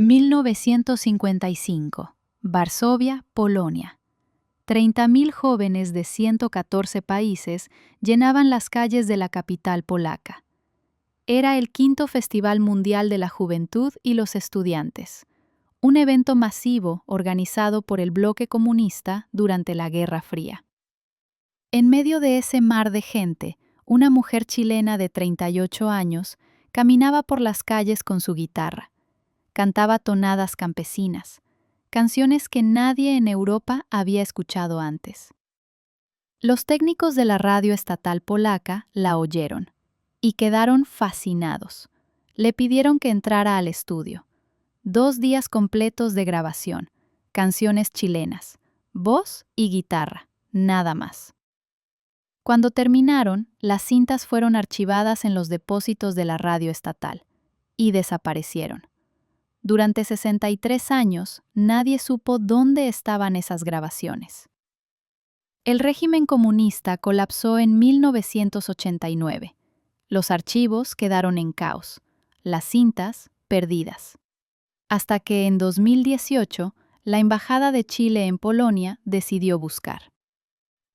1955. Varsovia, Polonia. 30.000 jóvenes de 114 países llenaban las calles de la capital polaca. Era el quinto Festival Mundial de la Juventud y los Estudiantes, un evento masivo organizado por el bloque comunista durante la Guerra Fría. En medio de ese mar de gente, una mujer chilena de 38 años caminaba por las calles con su guitarra. Cantaba tonadas campesinas, canciones que nadie en Europa había escuchado antes. Los técnicos de la radio estatal polaca la oyeron y quedaron fascinados. Le pidieron que entrara al estudio. 2 días completos de grabación, canciones chilenas, voz y guitarra, nada más. Cuando terminaron, las cintas fueron archivadas en los depósitos de la radio estatal y desaparecieron. Durante 63 años, nadie supo dónde estaban esas grabaciones. El régimen comunista colapsó en 1989. Los archivos quedaron en caos, las cintas perdidas. Hasta que en 2018, la Embajada de Chile en Polonia decidió buscar.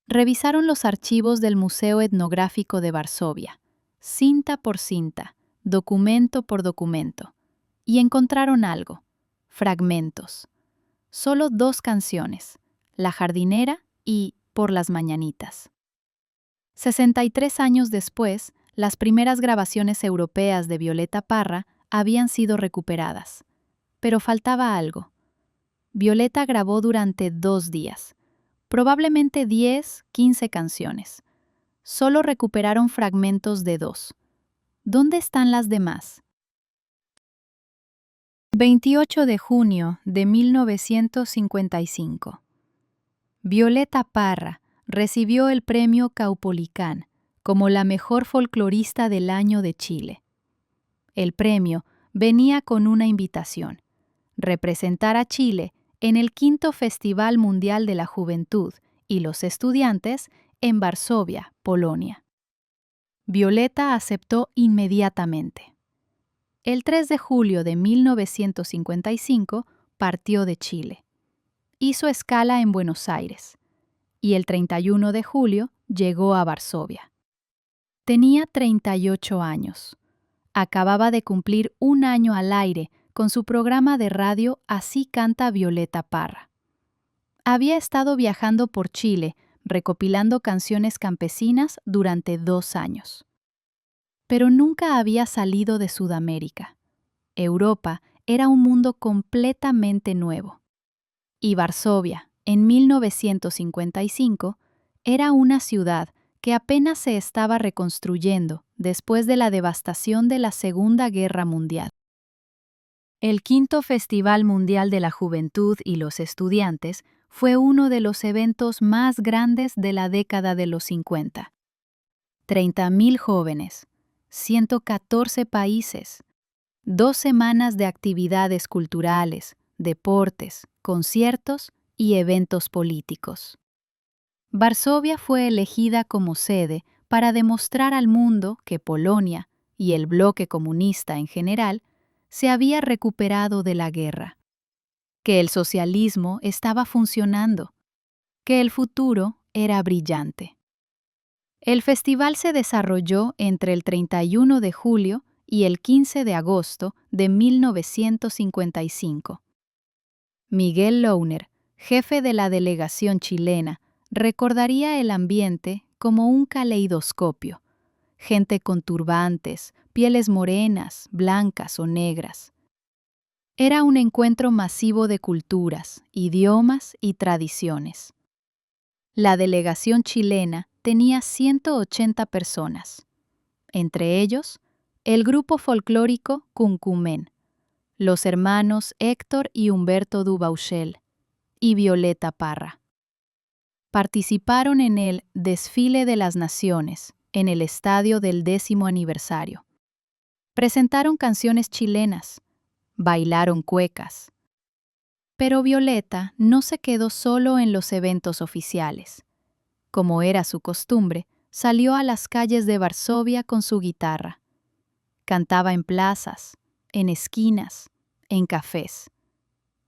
Revisaron los archivos del Museo Etnográfico de Varsovia, cinta por cinta, documento por documento, y encontraron algo, fragmentos. Solo 2 canciones, La jardinera y Por las mañanitas. 63 años después, las primeras grabaciones europeas de Violeta Parra habían sido recuperadas. Pero faltaba algo. Violeta grabó durante 2 días, probablemente 10, 15 canciones. Solo recuperaron fragmentos de 2. ¿Dónde están las demás? 28 de junio de 1955. Violeta Parra recibió el premio Caupolicán como la mejor folclorista del año de Chile. El premio venía con una invitación: representar a Chile en el quinto Festival Mundial de la Juventud y los Estudiantes en Varsovia, Polonia. Violeta aceptó inmediatamente. El 3 de julio de 1955 partió de Chile. Hizo escala en Buenos Aires y el 31 de julio llegó a Varsovia. Tenía 38 años. Acababa de cumplir 1 año al aire con su programa de radio Así canta Violeta Parra. Había estado viajando por Chile, recopilando canciones campesinas durante 2 años. Pero nunca había salido de Sudamérica. Europa era un mundo completamente nuevo. Y Varsovia, en 1955, era una ciudad que apenas se estaba reconstruyendo después de la devastación de la Segunda Guerra Mundial. El quinto Festival Mundial de la Juventud y los Estudiantes fue uno de los eventos más grandes de la década de los 50. 30.000 jóvenes, 114 países, 2 semanas de actividades culturales, deportes, conciertos y eventos políticos. Varsovia fue elegida como sede para demostrar al mundo que Polonia y el bloque comunista en general se había recuperado de la guerra, que el socialismo estaba funcionando, que el futuro era brillante. El festival se desarrolló entre el 31 de julio y el 15 de agosto de 1955. Miguel Lohner, jefe de la delegación chilena, recordaría el ambiente como un caleidoscopio. Gente con turbantes, pieles morenas, blancas o negras. Era un encuentro masivo de culturas, idiomas y tradiciones. La delegación chilena tenía 180 personas. Entre ellos, el grupo folclórico Cuncumen, los hermanos Héctor y Humberto Dubauchel y Violeta Parra. Participaron en el Desfile de las Naciones, en el estadio del 10º aniversario. Presentaron canciones chilenas, bailaron cuecas. Pero Violeta no se quedó solo en los eventos oficiales. Como era su costumbre, salió a las calles de Varsovia con su guitarra. Cantaba en plazas, en esquinas, en cafés,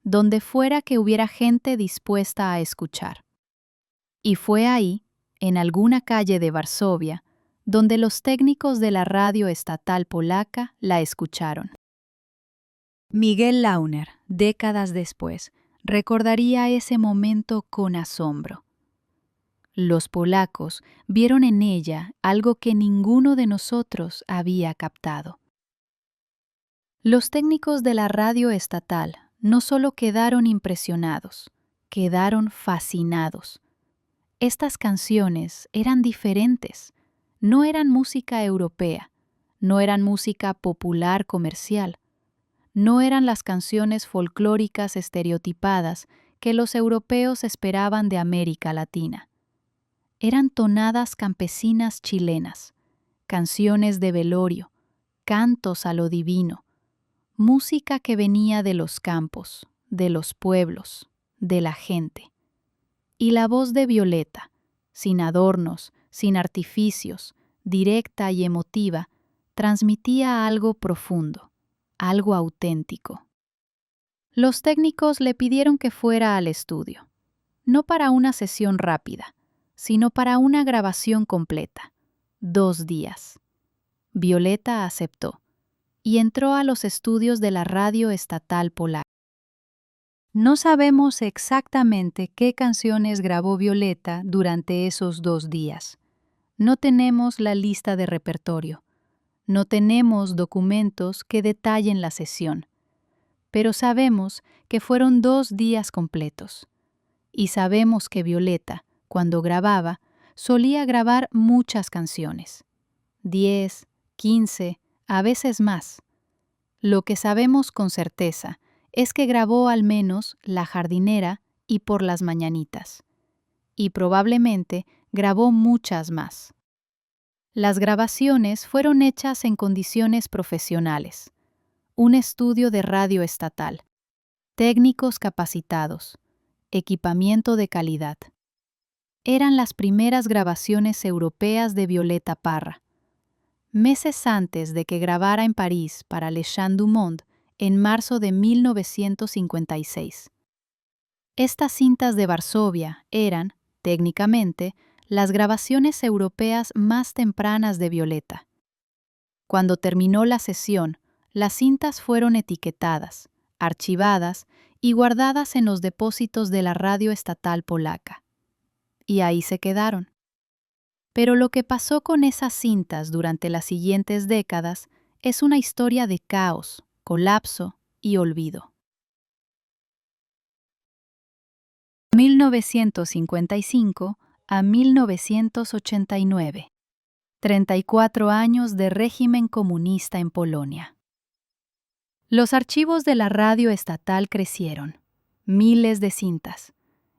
donde fuera que hubiera gente dispuesta a escuchar. Y fue ahí, en alguna calle de Varsovia, donde los técnicos de la radio estatal polaca la escucharon. Miguel Launer, décadas después, recordaría ese momento con asombro. Los polacos vieron en ella algo que ninguno de nosotros había captado. Los técnicos de la radio estatal no solo quedaron impresionados, quedaron fascinados. Estas canciones eran diferentes, no eran música europea, no eran música popular comercial, no eran las canciones folclóricas estereotipadas que los europeos esperaban de América Latina. Eran tonadas campesinas chilenas, canciones de velorio, cantos a lo divino, música que venía de los campos, de los pueblos, de la gente. Y la voz de Violeta, sin adornos, sin artificios, directa y emotiva, transmitía algo profundo, algo auténtico. Los técnicos le pidieron que fuera al estudio, no para una sesión rápida, sino para una grabación completa, 2 días. Violeta aceptó y entró a los estudios de la radio estatal polaca. No sabemos exactamente qué canciones grabó Violeta durante esos 2 días. No tenemos la lista de repertorio. No tenemos documentos que detallen la sesión. Pero sabemos que fueron 2 días completos. Y sabemos que Violeta, cuando grababa, solía grabar muchas canciones. 10, 15, a veces más. Lo que sabemos con certeza es que grabó al menos La jardinera y Por las mañanitas. Y probablemente grabó muchas más. Las grabaciones fueron hechas en condiciones profesionales. Un estudio de radio estatal, técnicos capacitados, equipamiento de calidad. Eran las primeras grabaciones europeas de Violeta Parra. Meses antes de que grabara en París para Le Chant du Monde en marzo de 1956. Estas cintas de Varsovia eran, técnicamente, las grabaciones europeas más tempranas de Violeta. Cuando terminó la sesión, las cintas fueron etiquetadas, archivadas y guardadas en los depósitos de la radio estatal polaca. Y ahí se quedaron. Pero lo que pasó con esas cintas durante las siguientes décadas es una historia de caos, colapso y olvido. 1955 a 1989. 34 años de régimen comunista en Polonia. Los archivos de la radio estatal crecieron. Miles de cintas.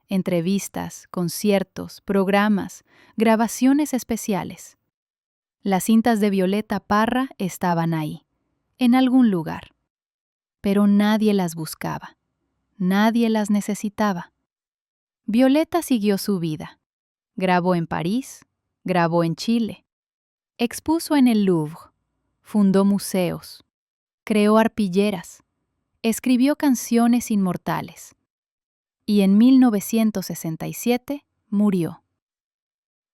Entrevistas, conciertos, programas, grabaciones especiales. Las cintas de Violeta Parra estaban ahí, en algún lugar. Pero nadie las buscaba. Nadie las necesitaba. Violeta siguió su vida. Grabó en París, grabó en Chile. Expuso en el Louvre, fundó museos, creó arpilleras, escribió canciones inmortales. Y en 1967 murió.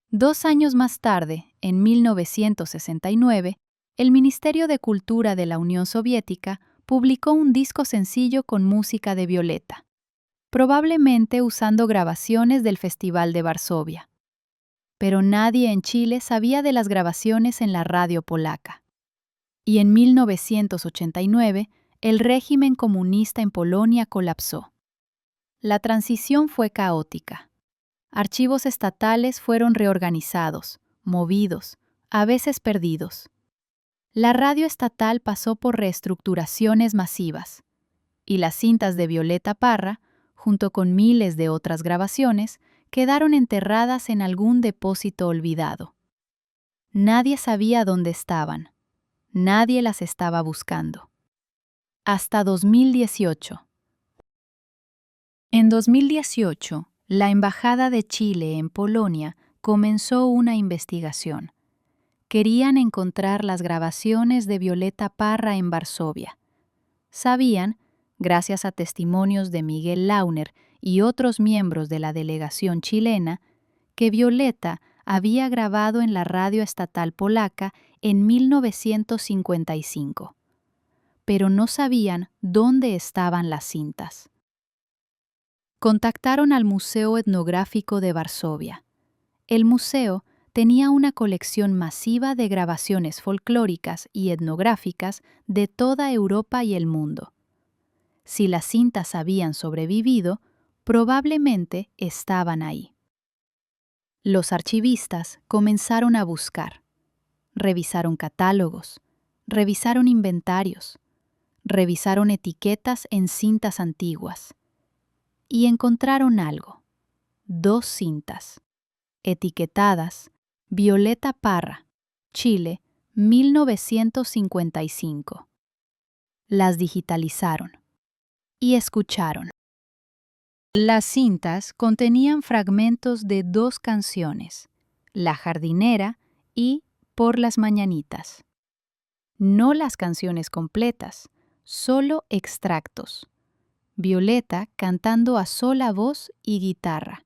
2 años más tarde, en 1969, el Ministerio de Cultura de la Unión Soviética publicó un disco sencillo con música de Violeta, probablemente usando grabaciones del Festival de Varsovia. Pero nadie en Chile sabía de las grabaciones en la radio polaca. Y en 1989, el régimen comunista en Polonia colapsó. La transición fue caótica. Archivos estatales fueron reorganizados, movidos, a veces perdidos. La radio estatal pasó por reestructuraciones masivas, y las cintas de Violeta Parra, junto con miles de otras grabaciones, quedaron enterradas en algún depósito olvidado. Nadie sabía dónde estaban. Nadie las estaba buscando. Hasta 2018. En 2018, la Embajada de Chile en Polonia comenzó una investigación. Querían encontrar las grabaciones de Violeta Parra en Varsovia. Sabían, gracias a testimonios de Miguel Launer y otros miembros de la delegación chilena, que Violeta había grabado en la radio estatal polaca en 1955. Pero no sabían dónde estaban las cintas. Contactaron al Museo Etnográfico de Varsovia. El museo tenía una colección masiva de grabaciones folclóricas y etnográficas de toda Europa y el mundo. Si las cintas habían sobrevivido, probablemente estaban ahí. Los archivistas comenzaron a buscar. Revisaron catálogos, revisaron inventarios, revisaron etiquetas en cintas antiguas y encontraron algo: 2 cintas, etiquetadas Violeta Parra, Chile, 1955. Las digitalizaron y escucharon. Las cintas contenían fragmentos de 2 canciones, La jardinera y Por las mañanitas. No las canciones completas, solo extractos. Violeta cantando a sola voz y guitarra.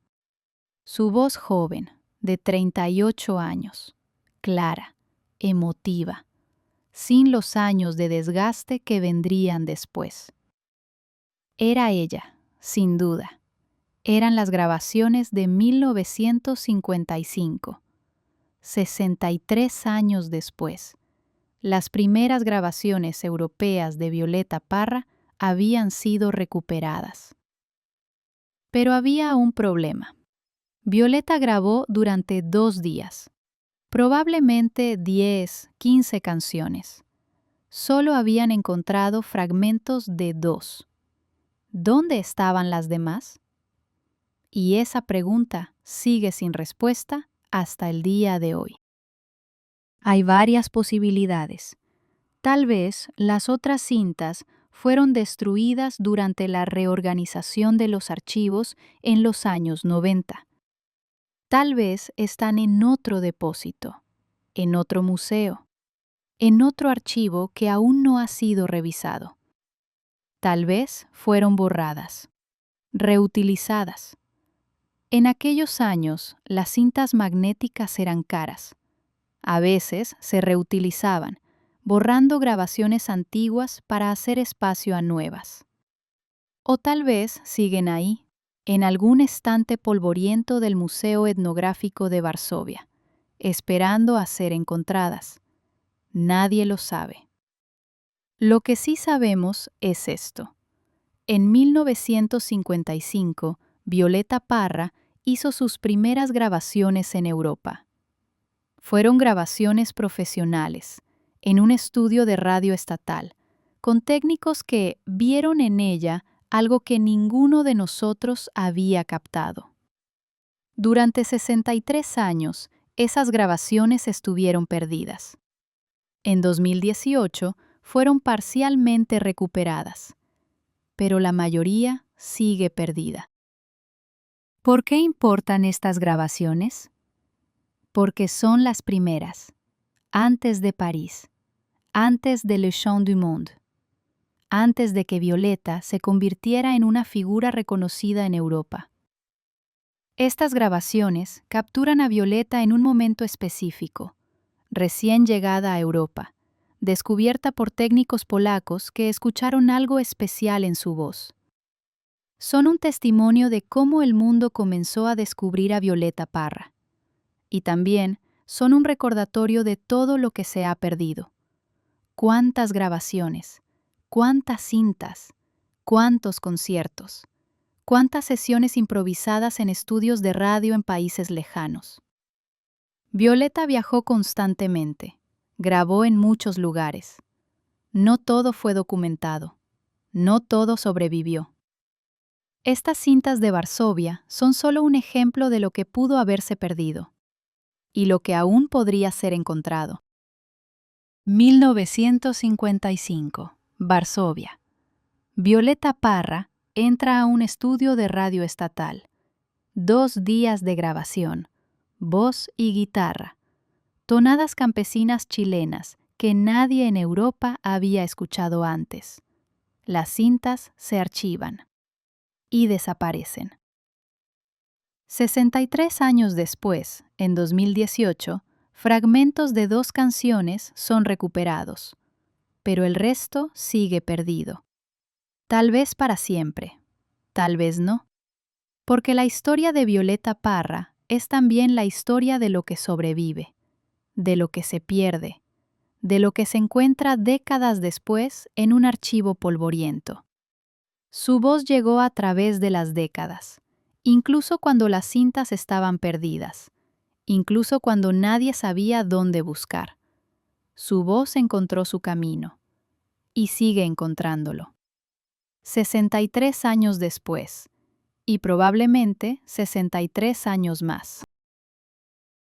Su voz joven, de 38 años, clara, emotiva, sin los años de desgaste que vendrían después. Era ella, sin duda. Eran las grabaciones de 1955. 63 años después, las primeras grabaciones europeas de Violeta Parra habían sido recuperadas. Pero había un problema. Violeta grabó durante 2 días, probablemente 10, 15 canciones. Solo habían encontrado fragmentos de 2. ¿Dónde estaban las demás? Y esa pregunta sigue sin respuesta hasta el día de hoy. Hay varias posibilidades. Tal vez las otras cintas fueron destruidas durante la reorganización de los archivos en los años 90. Tal vez están en otro depósito, en otro museo, en otro archivo que aún no ha sido revisado. Tal vez fueron borradas, reutilizadas. En aquellos años, las cintas magnéticas eran caras. A veces se reutilizaban, borrando grabaciones antiguas para hacer espacio a nuevas. O tal vez siguen ahí, en algún estante polvoriento del Museo Etnográfico de Varsovia, esperando a ser encontradas. Nadie lo sabe. Lo que sí sabemos es esto. En 1955, Violeta Parra hizo sus primeras grabaciones en Europa. Fueron grabaciones profesionales, en un estudio de radio estatal, con técnicos que vieron en ella algo que ninguno de nosotros había captado. Durante 63 años, esas grabaciones estuvieron perdidas. En 2018, fueron parcialmente recuperadas, pero la mayoría sigue perdida. ¿Por qué importan estas grabaciones? Porque son las primeras, antes de París, antes de Le Chant du Monde, antes de que Violeta se convirtiera en una figura reconocida en Europa. Estas grabaciones capturan a Violeta en un momento específico, recién llegada a Europa, descubierta por técnicos polacos que escucharon algo especial en su voz. Son un testimonio de cómo el mundo comenzó a descubrir a Violeta Parra. Y también son un recordatorio de todo lo que se ha perdido. Cuántas grabaciones, cuántas cintas, cuántos conciertos, cuántas sesiones improvisadas en estudios de radio en países lejanos. Violeta viajó constantemente, grabó en muchos lugares. No todo fue documentado, no todo sobrevivió. Estas cintas de Varsovia son solo un ejemplo de lo que pudo haberse perdido y lo que aún podría ser encontrado. 1955, Varsovia. Violeta Parra entra a un estudio de radio estatal. 2 días de grabación, voz y guitarra, tonadas campesinas chilenas que nadie en Europa había escuchado antes. Las cintas se archivan y desaparecen. 63 años después, en 2018, fragmentos de 2 canciones son recuperados, pero el resto sigue perdido. Tal vez para siempre, tal vez no. Porque la historia de Violeta Parra es también la historia de lo que sobrevive, de lo que se pierde, de lo que se encuentra décadas después en un archivo polvoriento. Su voz llegó a través de las décadas, incluso cuando las cintas estaban perdidas, incluso cuando nadie sabía dónde buscar. Su voz encontró su camino, y sigue encontrándolo. 63 años después, y probablemente 63 años más.